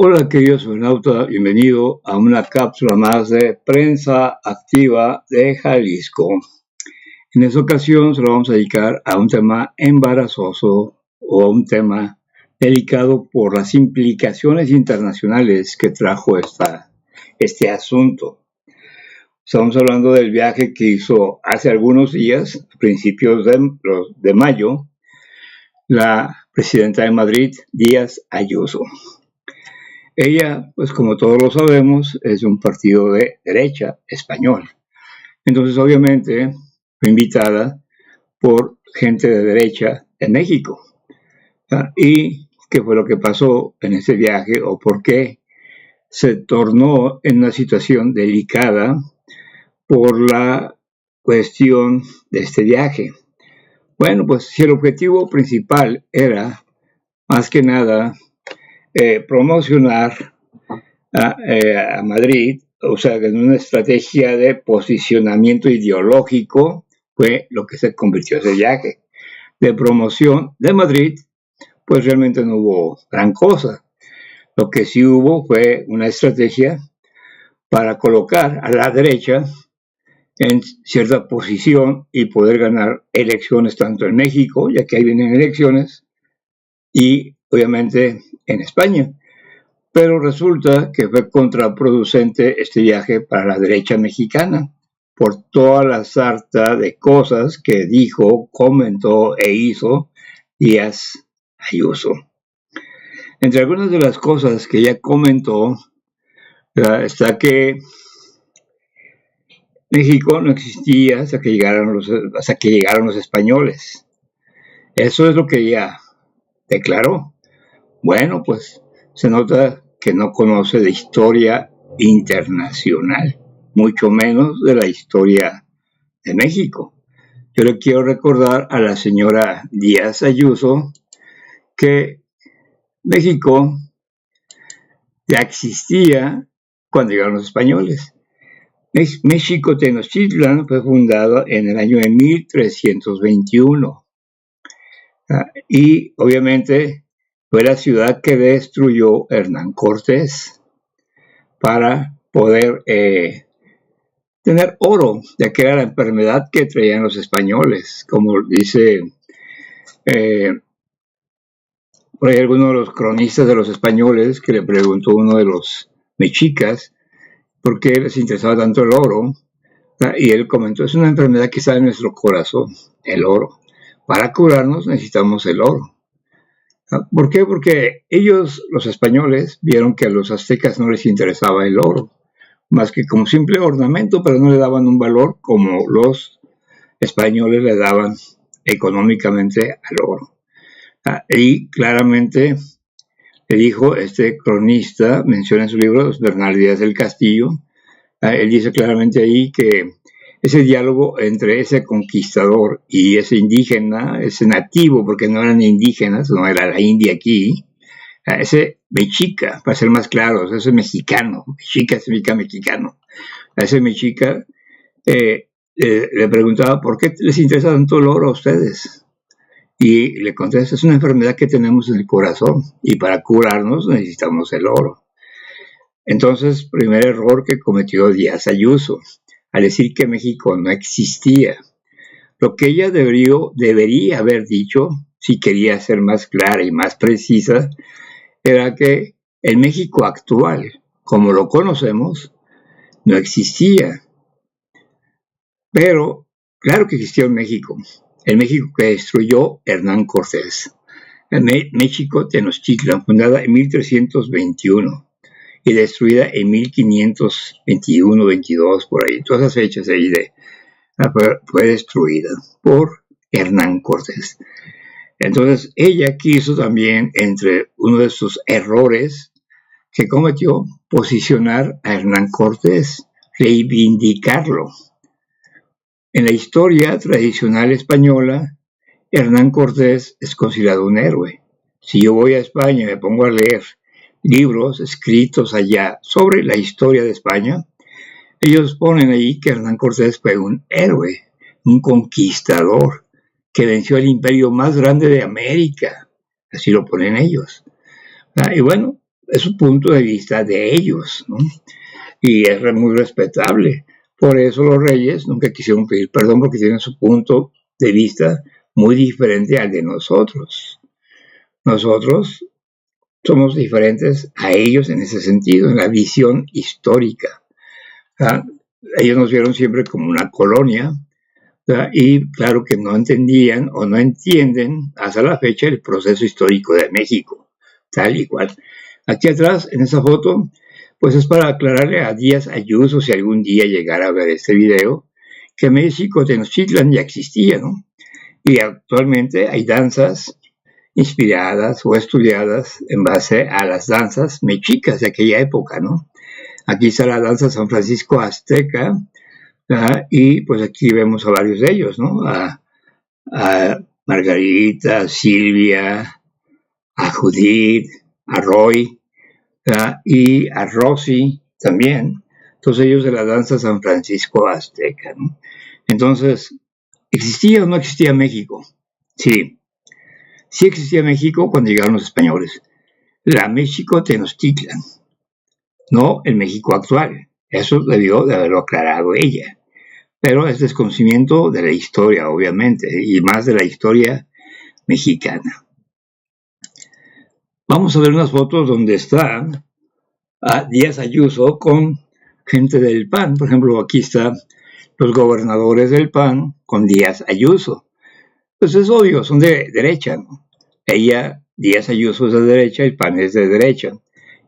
Hola querido astronauta, bienvenido a una cápsula más de Prensa Activa de Jalisco. En esta ocasión se lo vamos a dedicar a un tema embarazoso o a un tema delicado por las implicaciones internacionales que trajo este asunto. Estamos hablando del viaje que hizo hace algunos días, a principios de mayo, la presidenta de Madrid, Díaz Ayuso. Ella, pues como todos lo sabemos, es de un partido de derecha español. Entonces, obviamente, fue invitada por gente de derecha en México. ¿Y qué fue lo que pasó en ese viaje o por qué se tornó en una situación delicada por la cuestión de este viaje? Bueno, pues si el objetivo principal era, más que nada, promocionar a Madrid, o sea, en una estrategia de posicionamiento ideológico, fue lo que se convirtió ese viaje. De promoción de Madrid, pues realmente no hubo gran cosa. Lo que sí hubo fue una estrategia para colocar a la derecha en cierta posición y poder ganar elecciones tanto en México, ya que ahí vienen elecciones, y obviamente en España. Pero resulta que fue contraproducente este viaje para la derecha mexicana por toda la sarta de cosas que dijo, comentó e hizo Díaz Ayuso. Entre algunas de las cosas que ella comentó está que México no existía hasta que llegaron los españoles. Eso es lo que ella declaró. Bueno, pues se nota que no conoce de historia internacional, mucho menos de la historia de México. Yo le quiero recordar a la señora Díaz Ayuso que México ya existía cuando llegaron los españoles. México Tenochtitlan fue fundado en el año de 1321 y obviamente fue la ciudad que destruyó Hernán Cortés para poder tener oro, ya que era la enfermedad que traían los españoles. Como dice por ahí alguno de los cronistas de los españoles, que le preguntó uno de los mexicas por qué les interesaba tanto el oro, y él comentó, es una enfermedad que está en nuestro corazón, el oro. Para curarnos necesitamos el oro. ¿Por qué? Porque ellos, los españoles, vieron que a los aztecas no les interesaba el oro, más que como simple ornamento, pero no le daban un valor como los españoles le daban económicamente al oro. Y claramente le dijo este cronista, menciona en su libro, Bernal Díaz del Castillo, él dice claramente ahí que ese diálogo entre ese conquistador y ese indígena, ese nativo, porque no eran indígenas, no era la India aquí, ese mexica, para ser más claros, ese mexicano, mexica significa mexicano, a ese mexica le preguntaba por qué les interesa tanto el oro a ustedes. Y le contesta, es una enfermedad que tenemos en el corazón y para curarnos necesitamos el oro. Entonces, primer error que cometió Díaz Ayuso, al decir que México no existía. Lo que ella debería haber dicho, si quería ser más clara y más precisa, era que el México actual, como lo conocemos, no existía. Pero, claro que existió en México, el México que destruyó Hernán Cortés. México Tenochtitlan, fundada en 1321 y destruida en 1521-22, por ahí, todas esas fechas ahí fue destruida por Hernán Cortés. Entonces, ella quiso también, entre uno de sus errores que cometió, posicionar a Hernán Cortés, reivindicarlo. En la historia tradicional española, Hernán Cortés es considerado un héroe. Si yo voy a España y me pongo a leer libros escritos allá sobre la historia de España, ellos ponen ahí que Hernán Cortés fue un héroe, un conquistador, que venció el imperio más grande de América. Así lo ponen ellos. Y bueno, es un punto de vista de ellos, ¿no? Y es muy respetable. Por eso los reyes nunca quisieron pedir perdón porque tienen su punto de vista muy diferente al de nosotros. Nosotros somos diferentes a ellos en ese sentido, en la visión histórica. ¿Verdad? Ellos nos vieron siempre como una colonia, ¿verdad? Y claro que no entendían o no entienden hasta la fecha el proceso histórico de México, tal y cual. Aquí atrás, en esa foto, pues es para aclararle a Díaz Ayuso, si algún día llegara a ver este video, que México Tenochtitlan ya existía, ¿no? Y actualmente hay danzas inspiradas o estudiadas en base a las danzas mexicas de aquella época, ¿no? Aquí está la danza San Francisco Azteca, ¿verdad? Y pues aquí vemos a varios de ellos, ¿no? A Margarita, a Silvia, a Judith, a Roy, ¿verdad? Y a Rosy también, todos ellos de la danza San Francisco Azteca, ¿no? Entonces, ¿existía o no existía México? Sí, sí existía México cuando llegaron los españoles. La México Tenochtitlan, no el México actual. Eso debió de haberlo aclarado ella. Pero es desconocimiento de la historia, obviamente, y más de la historia mexicana. Vamos a ver unas fotos donde está a Díaz Ayuso con gente del PAN. Por ejemplo, aquí están los gobernadores del PAN con Díaz Ayuso. Pues es obvio, son de derecha, ¿no? Ella, Díaz Ayuso, es de derecha, el PAN es de derecha.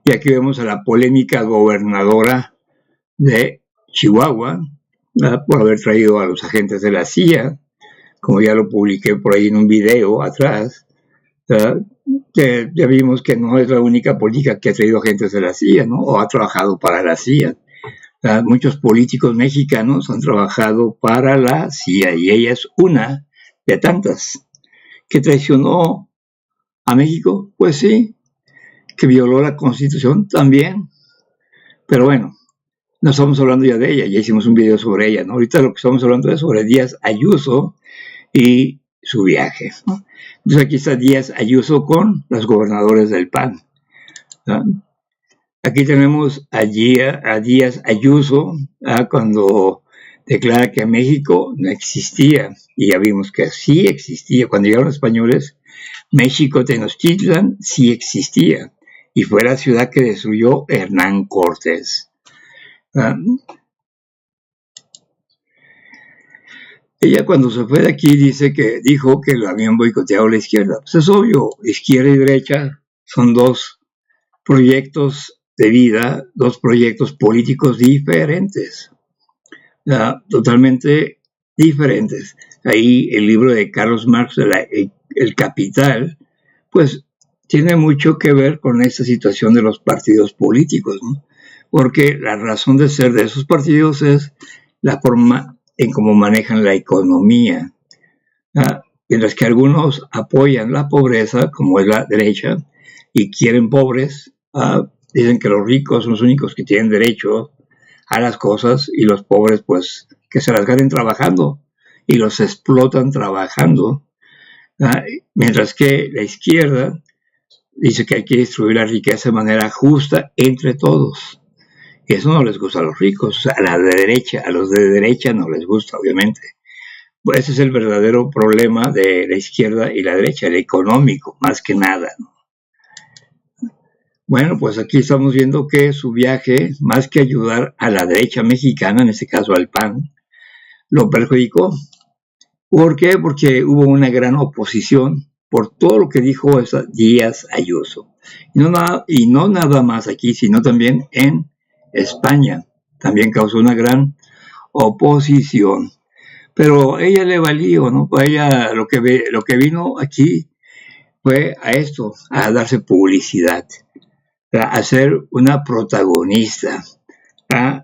Y aquí vemos a la polémica gobernadora de Chihuahua, ¿verdad? Por haber traído a los agentes de la CIA, como ya lo publiqué por ahí en un video atrás. Ya vimos que no es la única política que ha traído agentes de la CIA, ¿no? O ha trabajado para la CIA. Muchos políticos mexicanos han trabajado para la CIA y ella es una de tantas. ¿Que traicionó a México? Pues sí. ¿Que violó la Constitución? También. Pero bueno, no estamos hablando ya de ella, ya hicimos un video sobre ella, ¿no? Ahorita lo que estamos hablando es sobre Díaz Ayuso y su viaje, ¿no? Entonces aquí está Díaz Ayuso con los gobernadores del PAN, ¿no? Aquí tenemos a Díaz Ayuso, ¿no? Cuando declara que México no existía, y ya vimos que sí existía. Cuando llegaron los españoles, México Tenochtitlan sí existía, y fue la ciudad que destruyó Hernán Cortés. Ella cuando se fue de aquí dijo que lo habían boicoteado la izquierda. Pues es obvio, izquierda y derecha son dos proyectos de vida, dos proyectos políticos diferentes, totalmente diferentes. Ahí el libro de Carlos Marx, El Capital, pues tiene mucho que ver con esta situación de los partidos políticos, ¿no? Porque la razón de ser de esos partidos es la forma en cómo manejan la economía. Mientras que algunos apoyan la pobreza, como es la derecha, y quieren pobres, dicen que los ricos son los únicos que tienen derecho a las cosas y los pobres pues que se las ganen trabajando y los explotan trabajando. Mientras que la izquierda dice que hay que distribuir la riqueza de manera justa entre todos. Y eso no les gusta a los ricos, o sea, a los de derecha no les gusta, obviamente. Pues ese es el verdadero problema de la izquierda y la derecha, el económico, más que nada, ¿no? Bueno, pues aquí estamos viendo que su viaje, más que ayudar a la derecha mexicana, en este caso al PAN, lo perjudicó. ¿Por qué? Porque hubo una gran oposición por todo lo que dijo Díaz Ayuso. Y no nada más aquí, sino también en España. También causó una gran oposición. Pero ella le valió, ¿no? Pues ella lo que vino aquí fue a esto, a darse publicidad, a ser una protagonista,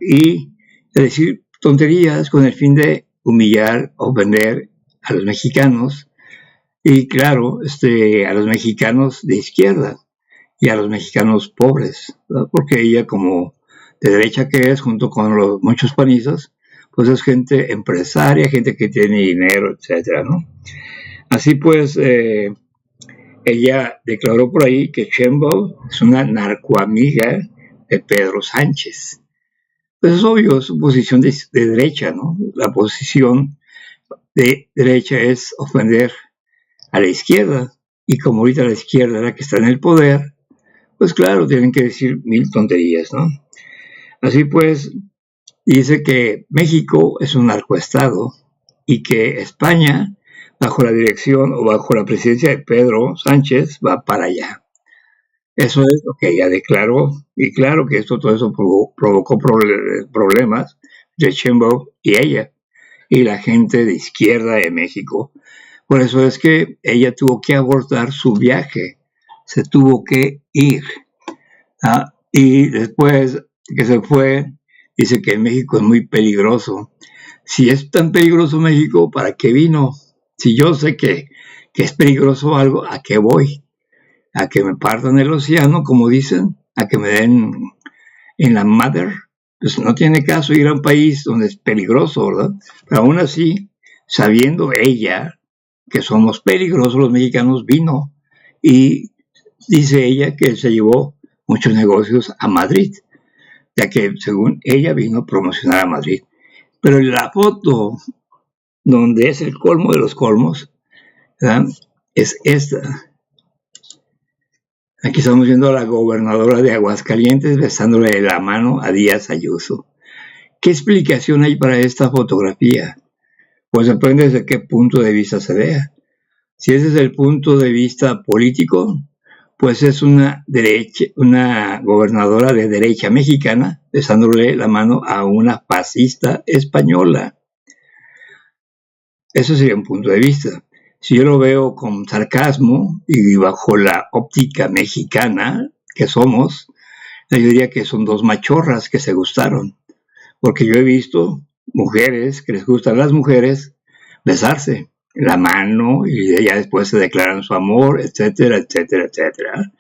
y a decir tonterías con el fin de humillar, ofender a los mexicanos, y claro, a los mexicanos de izquierda y a los mexicanos pobres, ¿verdad? Porque ella, como de derecha que es, junto con muchos panistas, pues es gente empresaria, gente que tiene dinero, etcétera, ¿no? Así pues, ella declaró por ahí que Sheinbaum es una narcoamiga de Pedro Sánchez. Pues es obvio, es su posición de derecha, ¿no? La posición de derecha es ofender a la izquierda, y como ahorita la izquierda es la que está en el poder, pues claro, tienen que decir mil tonterías, ¿no? Así pues, dice que México es un narcoestado y que España, bajo la dirección o bajo la presidencia de Pedro Sánchez, va para allá. Eso es lo que ella declaró, y claro que todo eso provocó problemas de Sheinbaum y ella, y la gente de izquierda de México. Por eso es que ella tuvo que abortar su viaje, se tuvo que ir. Y después que se fue, dice que México es muy peligroso. Si es tan peligroso México, ¿para qué vino? Si yo sé que es peligroso algo, ¿a qué voy? ¿A que me partan el océano, como dicen? ¿A que me den en la madre? Pues no tiene caso ir a un país donde es peligroso, ¿verdad? Pero aún así, sabiendo ella que somos peligrosos los mexicanos, vino. Y dice ella que se llevó muchos negocios a Madrid, ya que según ella vino a promocionar a Madrid. Pero en la foto, donde es el colmo de los colmos, ¿verdad?, es esta. Aquí estamos viendo a la gobernadora de Aguascalientes besándole la mano a Díaz Ayuso. ¿Qué explicación hay para esta fotografía? Pues depende desde qué punto de vista se vea. Si ese es el punto de vista político, pues es una gobernadora de derecha mexicana besándole la mano a una fascista española. Eso sería un punto de vista. Si yo lo veo con sarcasmo y bajo la óptica mexicana que somos, yo diría que son dos machorras que se gustaron. Porque yo he visto mujeres que les gustan las mujeres besarse la mano y ya después se declaran su amor, etcétera, etcétera, etcétera.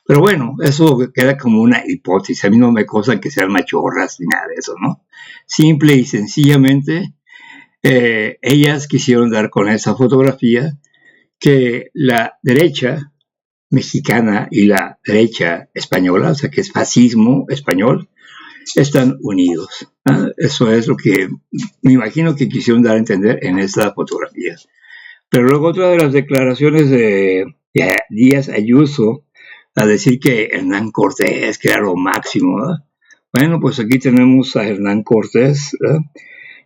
Pero bueno, eso queda como una hipótesis. A mí no me cosa que sean machorras ni nada de eso, ¿no? Simple y sencillamente, ellas quisieron dar con esa fotografía que la derecha mexicana y la derecha española, o sea que es fascismo español, están unidos. Eso es lo que me imagino que quisieron dar a entender en esta fotografía. Pero luego otra de las declaraciones de Díaz Ayuso, a decir que Hernán Cortés, que era lo máximo, ¿verdad? Bueno, pues aquí tenemos a Hernán Cortés, ¿verdad?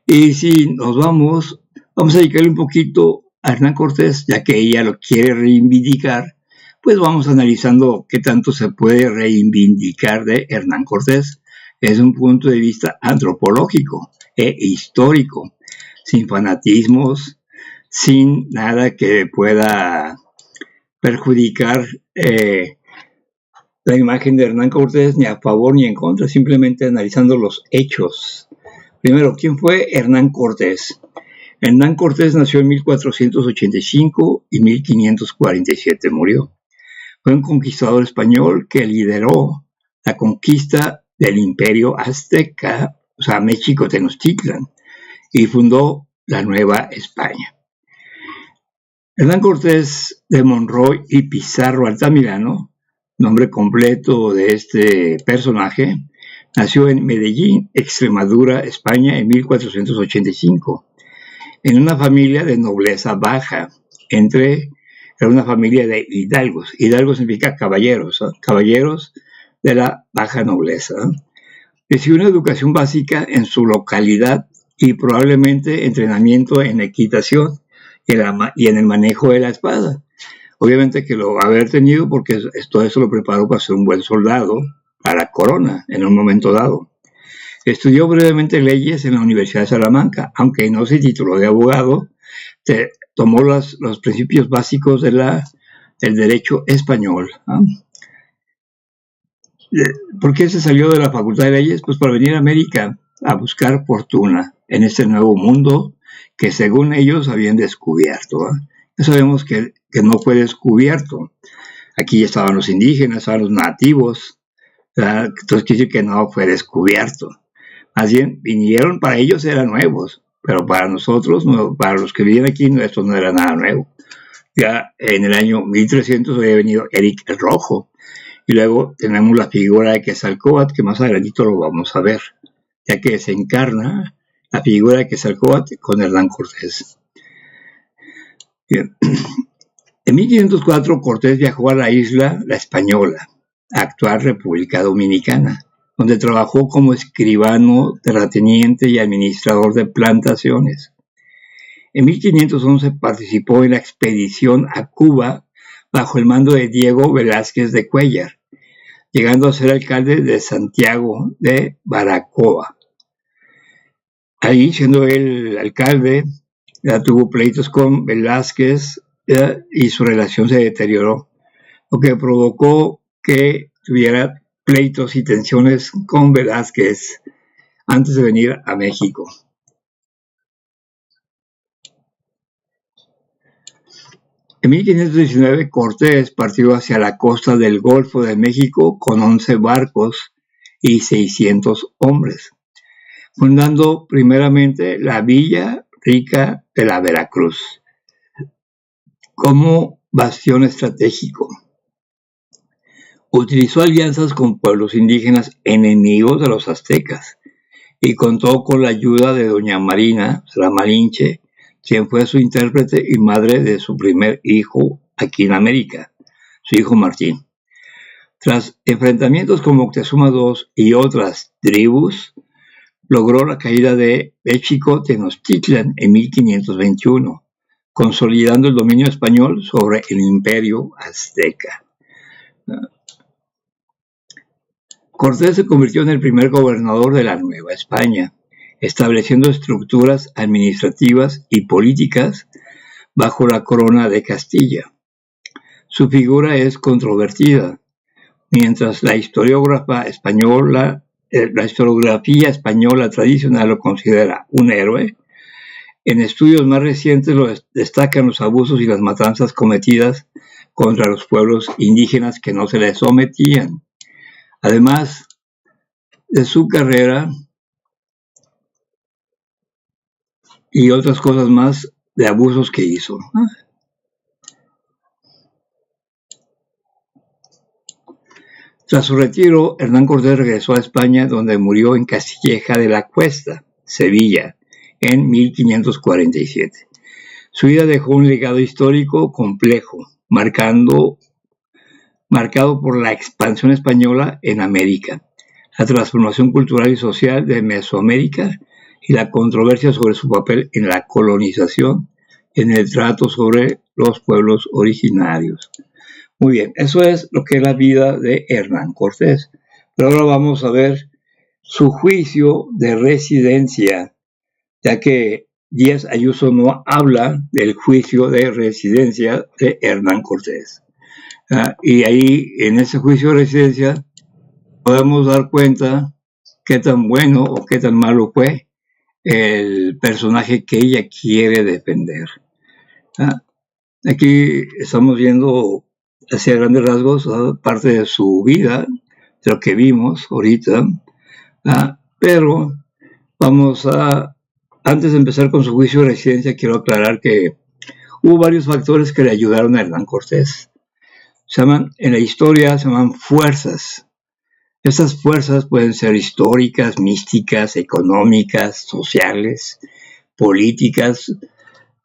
Y si nos vamos a dedicarle un poquito a Hernán Cortés, ya que ella lo quiere reivindicar, pues vamos analizando qué tanto se puede reivindicar de Hernán Cortés desde un punto de vista antropológico e histórico, sin fanatismos, sin nada que pueda perjudicar la imagen de Hernán Cortés ni a favor ni en contra, simplemente analizando los hechos. Primero, ¿quién fue Hernán Cortés? Hernán Cortés nació en 1485 y 1547 murió. Fue un conquistador español que lideró la conquista del imperio azteca, o sea, México Tenochtitlan, y fundó la Nueva España. Hernán Cortés de Monroy y Pizarro Altamirano, nombre completo de este personaje, nació en Medellín, Extremadura, España, en 1485, en una familia de nobleza baja, era una familia de hidalgos. Hidalgo significa caballeros, ¿eh? Caballeros de la baja nobleza. Recibió una educación básica en su localidad y probablemente entrenamiento en equitación y en el manejo de la espada. Obviamente que lo va a haber tenido porque todo eso lo preparó para ser un buen soldado a la corona en un momento dado. Estudió brevemente leyes en la Universidad de Salamanca, aunque no se tituló de abogado, tomó los principios básicos del derecho español. ¿Por qué se salió de la Facultad de Leyes? Pues para venir a América a buscar fortuna en este nuevo mundo que según ellos habían descubierto. Ya sabemos que no fue descubierto. Aquí ya estaban los indígenas, estaban los nativos, entonces quiere decir que no fue descubierto. Más bien, vinieron, para ellos eran nuevos, pero para nosotros, para los que vivían aquí, esto no era nada nuevo. Ya en el año 1300 había venido Eric el Rojo. Y luego tenemos la figura de Quetzalcóatl, que más adelantito lo vamos a ver, ya que se encarna la figura de Quetzalcóatl con Hernán Cortés. Bien. En 1504 Cortés viajó a la isla La Española, actual República Dominicana, donde trabajó como escribano, terrateniente y administrador de plantaciones. En 1511 participó en la expedición a Cuba bajo el mando de Diego Velázquez de Cuéllar, llegando a ser alcalde de Santiago de Baracoa. Ahí, siendo él alcalde, ya tuvo pleitos con Velázquez y su relación se deterioró, lo que provocó que tuviera pleitos y tensiones con Velázquez antes de venir a México. En 1519 Cortés partió hacia la costa del Golfo de México con 11 barcos y 600 hombres, fundando primeramente la Villa Rica de la Veracruz como bastión estratégico. Utilizó alianzas con pueblos indígenas enemigos de los aztecas y contó con la ayuda de doña Marina la Malinche, quien fue su intérprete y madre de su primer hijo aquí en América, su hijo Martín. Tras enfrentamientos con Moctezuma II y otras tribus, logró la caída de México Tenochtitlan en 1521, consolidando el dominio español sobre el imperio azteca. Cortés se convirtió en el primer gobernador de la Nueva España, estableciendo estructuras administrativas y políticas bajo la corona de Castilla. Su figura es controvertida, mientras la historiografía española tradicional lo considera un héroe. En estudios más recientes destacan los abusos y las matanzas cometidas contra los pueblos indígenas que no se les sometían. Además de su carrera y otras cosas más de abusos que hizo. Tras su retiro, Hernán Cortés regresó a España, donde murió en Castilleja de la Cuesta, Sevilla, en 1547. Su vida dejó un legado histórico complejo, marcado por la expansión española en América, la transformación cultural y social de Mesoamérica y la controversia sobre su papel en la colonización y en el trato sobre los pueblos originarios. Muy bien, eso es lo que es la vida de Hernán Cortés. Pero ahora vamos a ver su juicio de residencia, ya que Díaz Ayuso no habla del juicio de residencia de Hernán Cortés. Y ahí, en ese juicio de residencia, podemos dar cuenta qué tan bueno o qué tan malo fue el personaje que ella quiere defender. Aquí estamos viendo hacia grandes rasgos parte de su vida, de lo que vimos ahorita, pero vamos a, antes de empezar con su juicio de residencia, quiero aclarar que hubo varios factores que le ayudaron a Hernán Cortés. En la historia se llaman fuerzas. Esas fuerzas pueden ser históricas, místicas, económicas, sociales, políticas,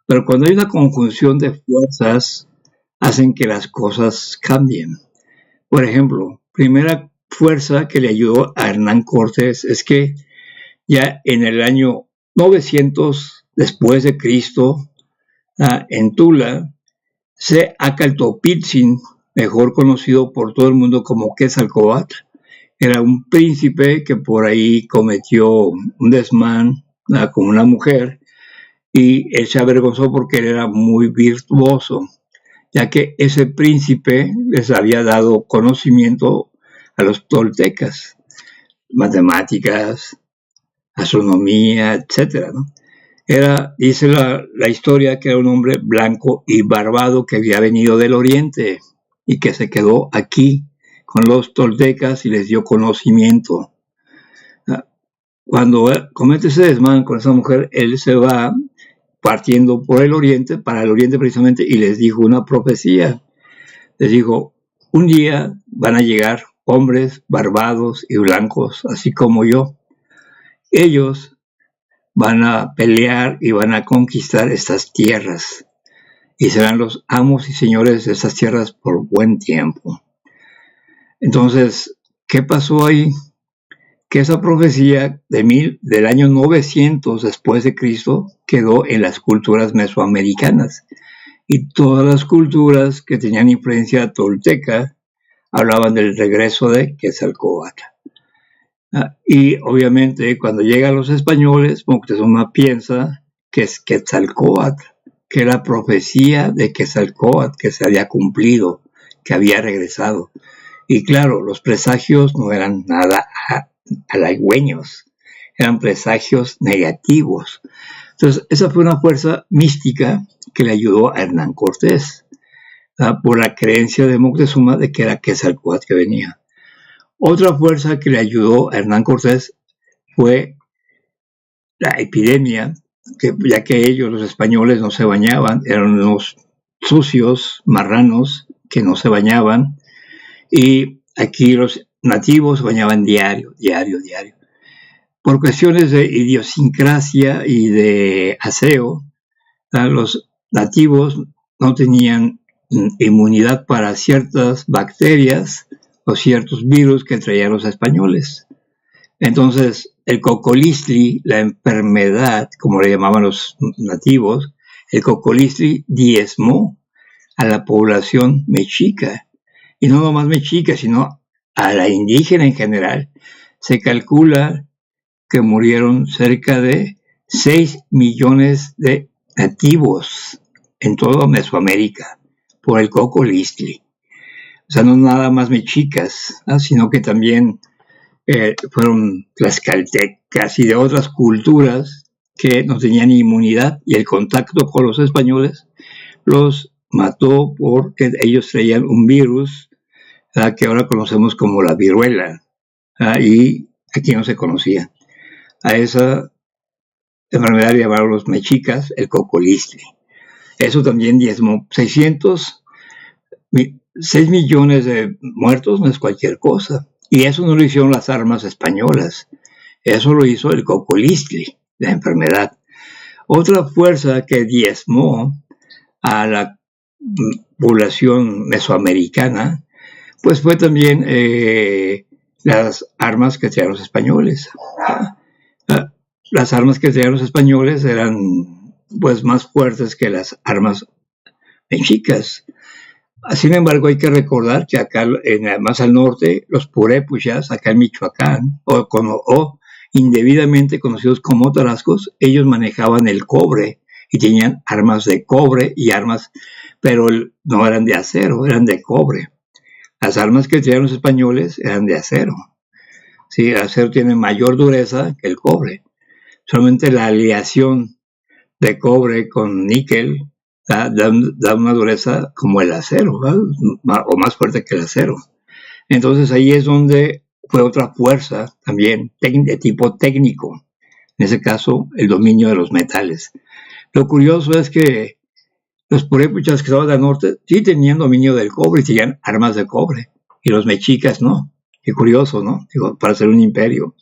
pero cuando hay una conjunción de fuerzas, hacen que las cosas cambien. Por ejemplo, primera fuerza que le ayudó a Hernán Cortés es que ya en el año 900 después de Cristo, en Tula, Acaltopitzin, mejor conocido por todo el mundo como Quetzalcóatl, era un príncipe que por ahí cometió un desmán con una mujer y él se avergonzó porque él era muy virtuoso, ya que ese príncipe les había dado conocimiento a los toltecas, matemáticas, astronomía, etc. ¿no? Dice la historia que era un hombre blanco y barbado que había venido del oriente y que se quedó aquí con los toltecas y les dio conocimiento. Cuando comete ese desmán con esa mujer, él se va partiendo por el oriente, para el oriente precisamente, y les dijo una profecía. Les dijo, un día van a llegar hombres barbados y blancos, así como yo. Ellos van a pelear y van a conquistar estas tierras y serán los amos y señores de estas tierras por buen tiempo. Entonces, ¿qué pasó ahí? Que esa profecía del año 900 después de Cristo quedó en las culturas mesoamericanas, y todas las culturas que tenían influencia tolteca hablaban del regreso de Quetzalcóatl. Y obviamente cuando llegan los españoles, Moctezuma piensa que es Quetzalcóatl, que la profecía de Quetzalcóatl que se había cumplido, que había regresado. Y claro, los presagios no eran nada halagüeños, eran presagios negativos. Entonces, esa fue una fuerza mística que le ayudó a Hernán Cortés, por la creencia de Moctezuma de que era Quetzalcóatl que venía. Otra fuerza que le ayudó a Hernán Cortés fue la epidemia, ya que ellos, los españoles, no se bañaban, eran unos sucios, marranos, que no se bañaban, y aquí los nativos se bañaban diario. Por cuestiones de idiosincrasia y de aseo, los nativos no tenían inmunidad para ciertas bacterias o ciertos virus que traían los españoles. Entonces, el cocolistli, la enfermedad, como le llamaban los nativos, el cocolistli diezmó a la población mexica. Y no nomás mexica, sino a la indígena en general. Se calcula que murieron cerca de 6 millones de nativos en toda Mesoamérica por el cocolistli. O sea, no nada más mexicas, sino que también fueron tlaxcaltecas y de otras culturas que no tenían inmunidad, y el contacto con los españoles los mató porque ellos traían un virus que ahora conocemos como la viruela, y aquí no se conocía. A esa enfermedad le llamaron los mexicas el cocolistli. Eso también diezmó 6 millones de muertos, no es cualquier cosa. Y eso no lo hicieron las armas españolas, eso lo hizo el cocolistli, la enfermedad. Otra fuerza que diezmó a la población mesoamericana, pues fue también las armas que traían los españoles. Las armas que traían los españoles eran pues más fuertes que las armas mexicas. Sin embargo, hay que recordar que acá, más al norte, los purépuchas, acá en Michoacán, o indebidamente conocidos como tarascos, ellos manejaban el cobre y tenían armas de cobre y armas, pero no eran de acero, eran de cobre. Las armas que traían los españoles eran de acero. Sí, el acero tiene mayor dureza que el cobre. Solamente la aleación de cobre con níquel da una dureza como el acero, o más fuerte que el acero. Entonces ahí es donde fue otra fuerza también de tipo técnico, en ese caso el dominio de los metales. Lo curioso es que los purépuchas que estaban al norte sí tenían dominio del cobre y tenían armas de cobre, y los mexicas no. Qué curioso, ¿no? Digo, para ser un imperio.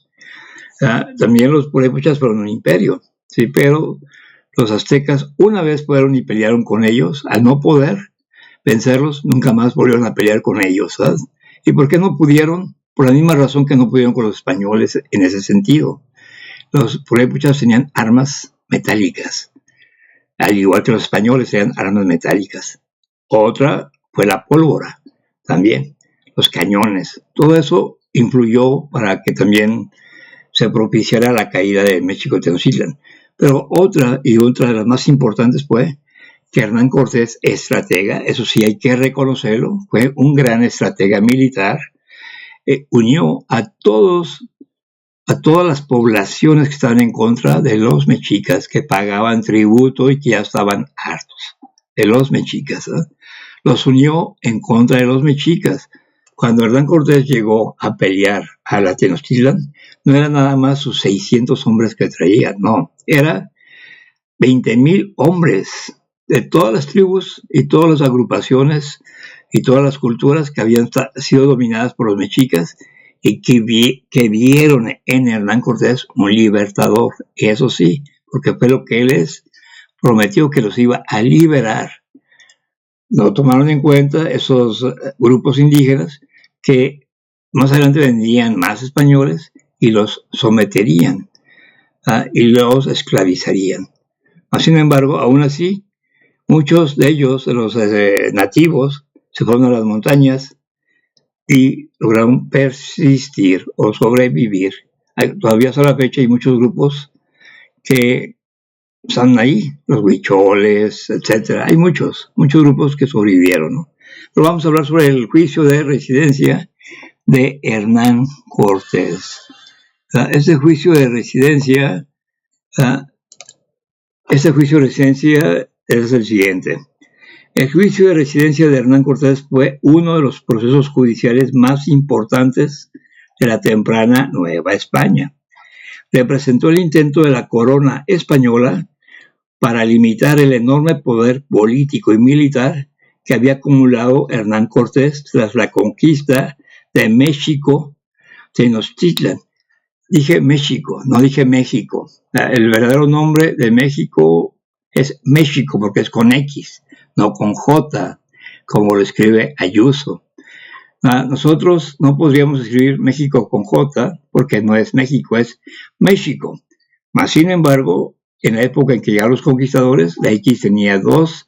También los purépuchas fueron un imperio, sí, pero los aztecas una vez fueron y pelearon con ellos. Al no poder vencerlos, nunca más volvieron a pelear con ellos, ¿sabes? ¿Y por qué no pudieron? Por la misma razón que no pudieron con los españoles en ese sentido. Los purépuchas tenían armas metálicas, al igual que los españoles tenían armas metálicas. Otra fue la pólvora, también, los cañones. Todo eso influyó para que también se propiciara la caída de México Tenochtitlan. Pero otra de las más importantes fue que Hernán Cortés, estratega, eso sí hay que reconocerlo, fue un gran estratega militar, unió a todas las poblaciones que estaban en contra de los mexicas, que pagaban tributo y que ya estaban hartos de los mexicas. Los unió en contra de los mexicas. Cuando Hernán Cortés llegó a pelear a la Tenochtitlan, no eran nada más sus 600 hombres que traía, no, era 20,000 hombres de todas las tribus y todas las agrupaciones y todas las culturas que habían sido dominadas por los mexicas y que vieron en Hernán Cortés un libertador. Y eso sí, porque fue lo que él prometió, que los iba a liberar. No tomaron en cuenta esos grupos indígenas que más adelante vendrían más españoles y los someterían y los esclavizarían. Sin embargo, aún así, muchos de ellos, de los nativos, se fueron a las montañas y lograron persistir o sobrevivir. Todavía hasta la fecha hay muchos grupos que están ahí, los huicholes, etcétera. Hay muchos grupos que sobrevivieron, ¿no? Pero vamos a hablar sobre el juicio de residencia de Hernán Cortés. Este juicio de residencia es el siguiente. El juicio de residencia de Hernán Cortés fue uno de los procesos judiciales más importantes de la temprana Nueva España. Representó el intento de la corona española para limitar el enorme poder político y militar que había acumulado Hernán Cortés tras la conquista de México, Tenochtitlan. Dije México, no dije México. El verdadero nombre de México es México porque es con X, no con J, como lo escribe Ayuso. Nosotros no podríamos escribir México con J porque no es México, es México. Mas, sin embargo, en la época en que llegaron los conquistadores, la X tenía dos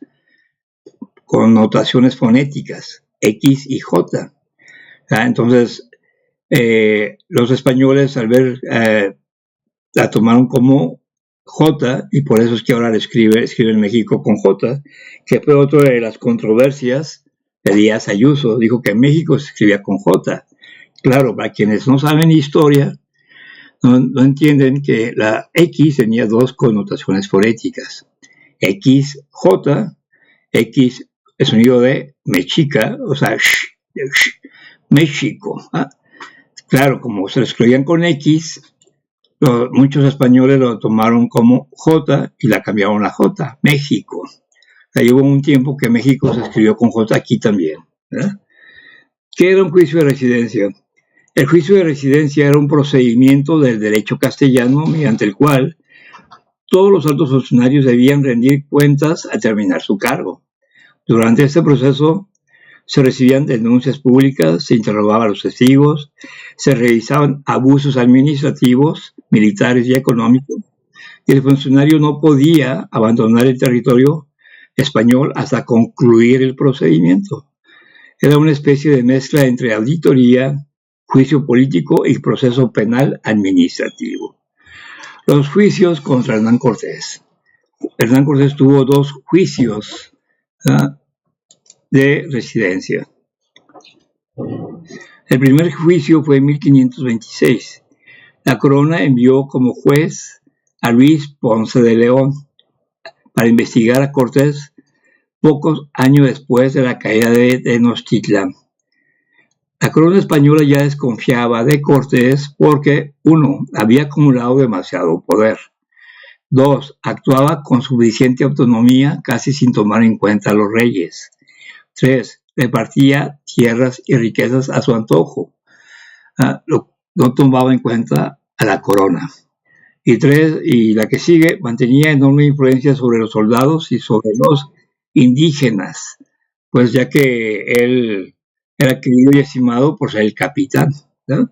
connotaciones fonéticas, X y J. Entonces, los españoles al ver la tomaron como J y por eso es que ahora escriben México con J, que fue otra de las controversias de Díaz Ayuso. Dijo que México se escribía con J. Claro, para quienes no saben historia, no entienden que la X tenía dos connotaciones fonéticas. XJ, X, el sonido de mexica, o sea, México. Claro, como se lo escribían con X, muchos españoles lo tomaron como J y la cambiaron a J, México. Ahí hubo un tiempo que México se escribió con J aquí también, ¿verdad? ¿Qué era un juicio de residencia? El juicio de residencia era un procedimiento del derecho castellano mediante el cual todos los altos funcionarios debían rendir cuentas al terminar su cargo. Durante este proceso se recibían denuncias públicas, se interrogaban a los testigos, se revisaban abusos administrativos, militares y económicos, y el funcionario no podía abandonar el territorio español hasta concluir el procedimiento. Era una especie de mezcla entre auditoría, juicio político y proceso penal administrativo. Los juicios contra Hernán Cortés. Hernán Cortés tuvo dos juicios de residencia. El primer juicio fue en 1526. La corona envió como juez a Luis Ponce de León para investigar a Cortés pocos años después de la caída de Tenochtitlan. La corona española ya desconfiaba de Cortés porque, 1, había acumulado demasiado poder. 2, actuaba con suficiente autonomía casi sin tomar en cuenta a los reyes. 3, repartía tierras y riquezas a su antojo. No tomaba en cuenta a la corona. Y 3, y la que sigue, mantenía enorme influencia sobre los soldados y sobre los indígenas, pues ya que él era querido y estimado por ser el capitán, ¿no?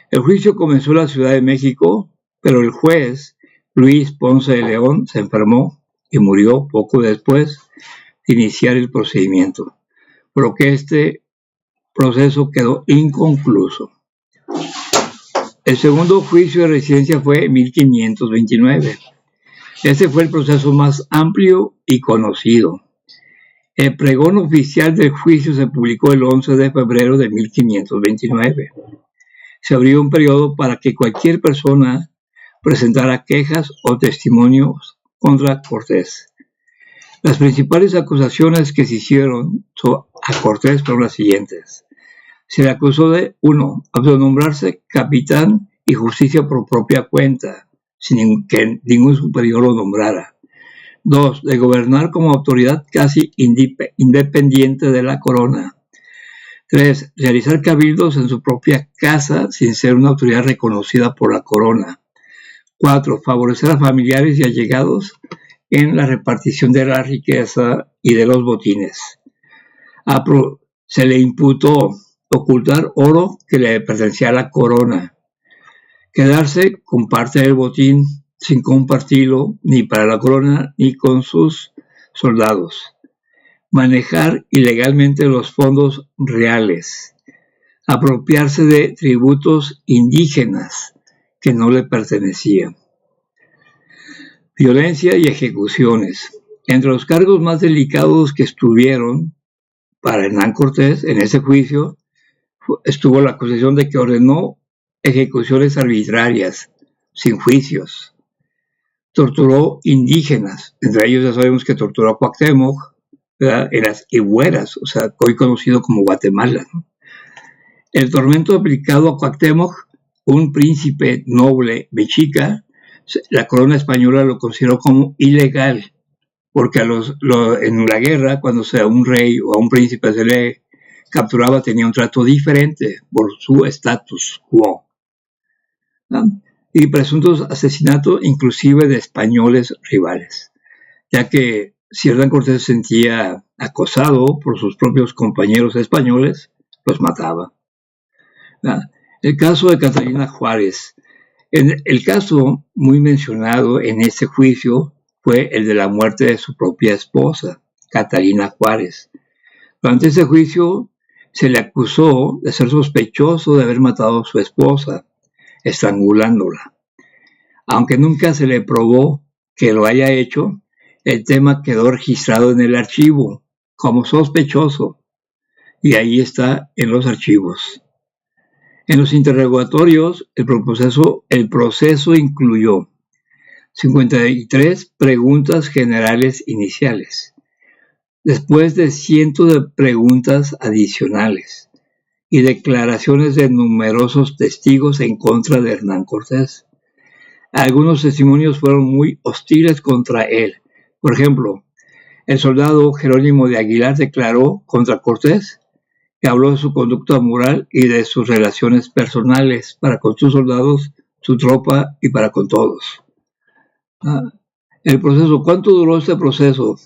El juicio comenzó en la Ciudad de México, pero el juez Luis Ponce de León se enfermó y murió poco después de iniciar el procedimiento, por lo que este proceso quedó inconcluso. El segundo juicio de residencia fue en 1529. Este fue el proceso más amplio y conocido. El pregón oficial del juicio se publicó el 11 de febrero de 1529. Se abrió un periodo para que cualquier persona presentara quejas o testimonios contra Cortés. Las principales acusaciones que se hicieron a Cortés fueron las siguientes. Se le acusó de 1. Autonombrarse capitán y justicia por propia cuenta, sin que ningún superior lo nombrara. 2. De gobernar como autoridad casi independiente de la corona. 3. Realizar cabildos en su propia casa sin ser una autoridad reconocida por la corona. 4. Favorecer a familiares y allegados en la repartición de la riqueza y de los botines. Se le imputó ocultar oro que le pertenecía a la corona, quedarse con parte del botín sin compartirlo ni para la corona ni con sus soldados, manejar ilegalmente los fondos reales, apropiarse de tributos indígenas que no le pertenecían. Violencia y ejecuciones. Entre los cargos más delicados que estuvieron para Hernán Cortés en ese juicio estuvo la acusación de que ordenó ejecuciones arbitrarias, sin juicios. Torturó indígenas, entre ellos ya sabemos que torturó a Cuauhtémoc, ¿verdad?, en las Higueras, o sea, hoy conocido como Guatemala, ¿no? El tormento aplicado a Cuauhtémoc, un príncipe noble mexica, la corona española lo consideró como ilegal, porque en la guerra, cuando a un rey o a un príncipe se le capturaba, tenía un trato diferente por su status quo, ¿no? Y presuntos asesinatos inclusive de españoles rivales, ya que si Hernán Cortés se sentía acosado por sus propios compañeros españoles, los mataba, ¿no? El caso de Catalina Juárez. El caso muy mencionado en este juicio fue el de la muerte de su propia esposa, Catalina Juárez. Durante ese juicio se le acusó de ser sospechoso de haber matado a su esposa, estrangulándola. Aunque nunca se le probó que lo haya hecho, el tema quedó registrado en el archivo como sospechoso y ahí está en los archivos. En los interrogatorios, el proceso incluyó 53 preguntas generales iniciales, después de cientos de preguntas adicionales y declaraciones de numerosos testigos en contra de Hernán Cortés. Algunos testimonios fueron muy hostiles contra él. Por ejemplo, el soldado Jerónimo de Aguilar declaró contra Cortés que habló de su conducta moral y de sus relaciones personales para con sus soldados, su tropa y para con todos. El proceso, ¿cuánto duró este proceso?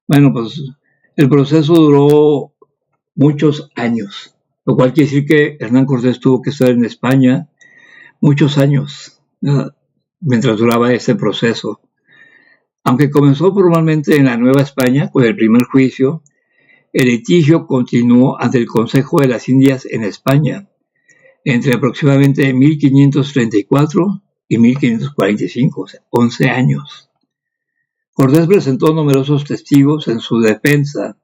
Bueno, pues el proceso duró muchos años, lo cual quiere decir que Hernán Cortés tuvo que estar en España muchos años, mientras duraba este proceso. Aunque comenzó formalmente en la Nueva España con el primer juicio, el litigio continuó ante el Consejo de las Indias en España entre aproximadamente 1534 y 1545, o sea, 11 años. Cortés presentó numerosos testigos en su defensa,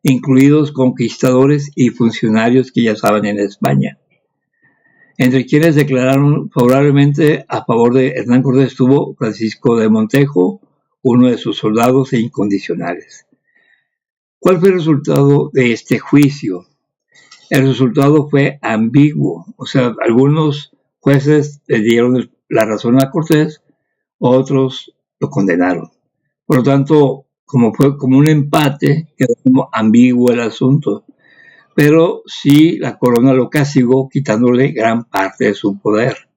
incluidos conquistadores y funcionarios que ya estaban en España. Entre quienes declararon favorablemente a favor de Hernán Cortés estuvo Francisco de Montejo, uno de sus soldados e incondicionales. ¿Cuál fue el resultado de este juicio? El resultado fue ambiguo, o sea, algunos jueces le dieron la razón a Cortés, otros lo condenaron. Por lo tanto, como fue como un empate, quedó como ambiguo el asunto. Pero sí la corona lo castigó quitándole gran parte de su poder.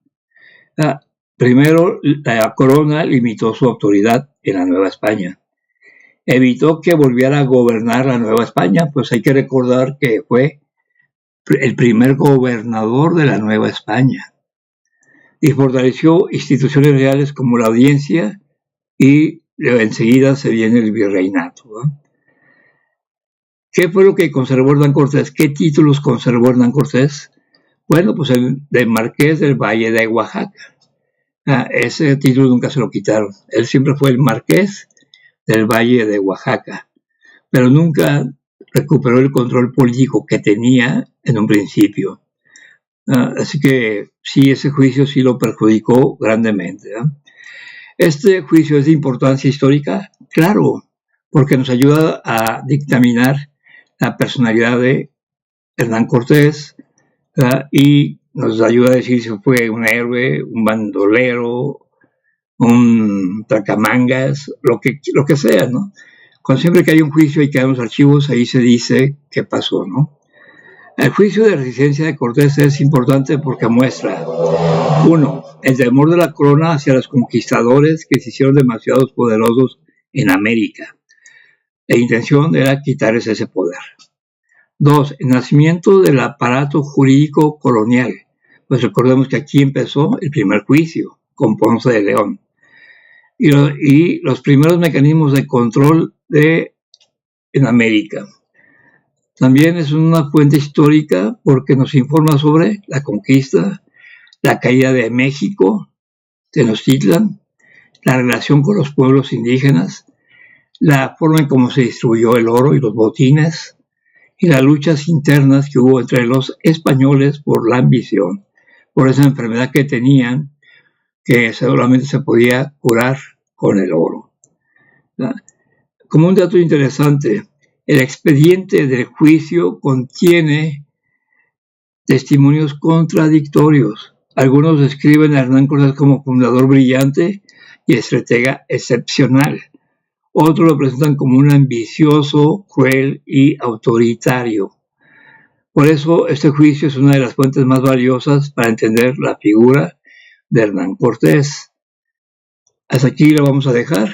Primero, la corona limitó su autoridad en la Nueva España. Evitó que volviera a gobernar la Nueva España, pues hay que recordar que fue el primer gobernador de la Nueva España. Y fortaleció instituciones reales como la audiencia y enseguida se viene el virreinato, ¿no? ¿Qué fue lo que conservó Hernán Cortés? ¿Qué títulos conservó Hernán Cortés? Bueno, pues el de Marqués del Valle de Oaxaca. Ese título nunca se lo quitaron. Él siempre fue el Marqués del Valle de Oaxaca, pero nunca recuperó el control político que tenía en un principio. Así que sí, ese juicio sí lo perjudicó grandemente, ¿no? Este juicio es de importancia histórica, claro, porque nos ayuda a dictaminar la personalidad de Hernán Cortés, y nos ayuda a decir si fue un héroe, un bandolero, un tracamangas, lo que sea, ¿no? Cuando siempre que hay un juicio y que hay unos archivos, ahí se dice qué pasó, ¿no? El juicio de resistencia de Cortés es importante porque muestra, uno, el temor de la corona hacia los conquistadores que se hicieron demasiados poderosos en América. La intención era quitarles ese poder. Dos, el nacimiento del aparato jurídico colonial. Pues recordemos que aquí empezó el primer juicio con Ponce de León. Y los primeros mecanismos de control en América. También es una fuente histórica porque nos informa sobre la conquista, la caída de México, Tenochtitlan, la relación con los pueblos indígenas, la forma en cómo se distribuyó el oro y los botines, y las luchas internas que hubo entre los españoles por la ambición, por esa enfermedad que tenían, que solamente se podía curar con el oro. ¿Verdad? Como un dato interesante, el expediente del juicio contiene testimonios contradictorios. Algunos describen a Hernán Cortés como fundador brillante y estratega excepcional. Otros lo presentan como un ambicioso, cruel y autoritario. Por eso este juicio es una de las fuentes más valiosas para entender la figura de Hernán Cortés. Hasta aquí lo vamos a dejar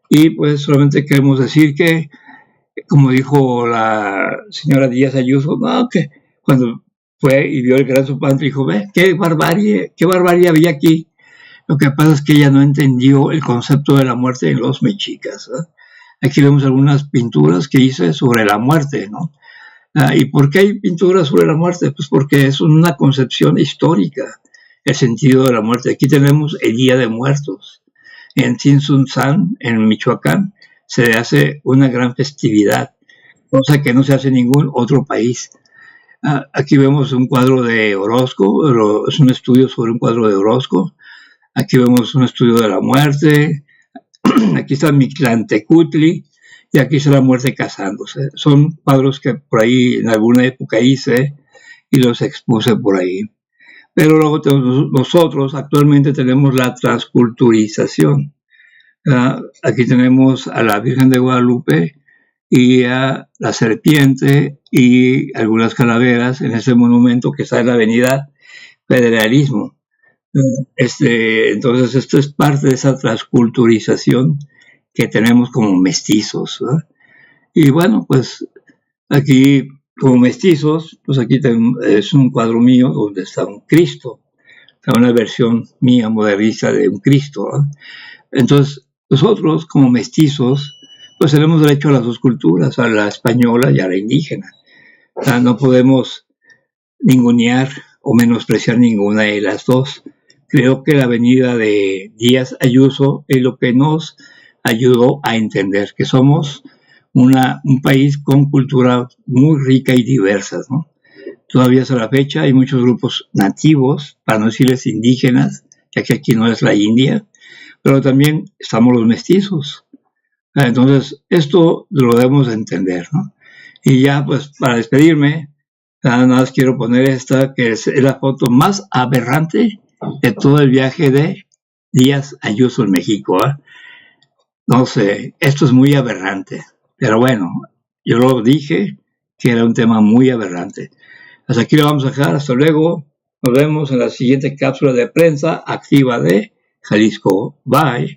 y pues solamente queremos decir que, como dijo la señora Díaz Ayuso, no, que cuando fue y vio el gran supante dijo, ve, qué barbarie había aquí. Lo que pasa es que ella no entendió el concepto de la muerte en los mexicas, ¿eh? Aquí vemos algunas pinturas que hice sobre la muerte, ¿no? ¿Y por qué hay pinturas sobre la muerte? Pues porque es una concepción histórica, el sentido de la muerte. Aquí tenemos el Día de Muertos. En Tzintzuntzan, en Michoacán, se hace una gran festividad, cosa que no se hace en ningún otro país. Aquí vemos un cuadro de Orozco, es un estudio sobre un cuadro de Orozco. Aquí vemos un estudio de la muerte. Aquí está Mictlantecutli y aquí está la muerte casándose. Son cuadros que por ahí en alguna época hice y los expuse por ahí. Pero luego nosotros actualmente tenemos la transculturización. Aquí tenemos a la Virgen de Guadalupe y a la serpiente y algunas calaveras en ese monumento que está en la avenida Federalismo. Entonces esto es parte de esa transculturización que tenemos como mestizos, ¿verdad? Y bueno, pues aquí como mestizos, pues aquí es un cuadro mío donde está un Cristo, está una versión mía modernista de un Cristo, ¿verdad? Entonces nosotros como mestizos pues tenemos derecho a las dos culturas, a la española y a la indígena. O sea, no podemos ningunear o menospreciar ninguna de las dos. Creo que la venida de Díaz Ayuso es lo que nos ayudó a entender que somos un país con cultura muy rica y diversas, ¿no? Todavía hasta la fecha hay muchos grupos nativos, para no decirles indígenas, ya que aquí no es la India, pero también estamos los mestizos. Entonces, esto lo debemos entender, ¿no? Y ya, pues, para despedirme, nada más quiero poner esta, que es la foto más aberrante de todo el viaje de Díaz Ayuso en México, ¿eh? No sé, esto es muy aberrante, pero bueno, yo lo dije que era un tema muy aberrante. Hasta aquí lo vamos a dejar, hasta luego, nos vemos en la siguiente cápsula de prensa activa de Jalisco. Bye.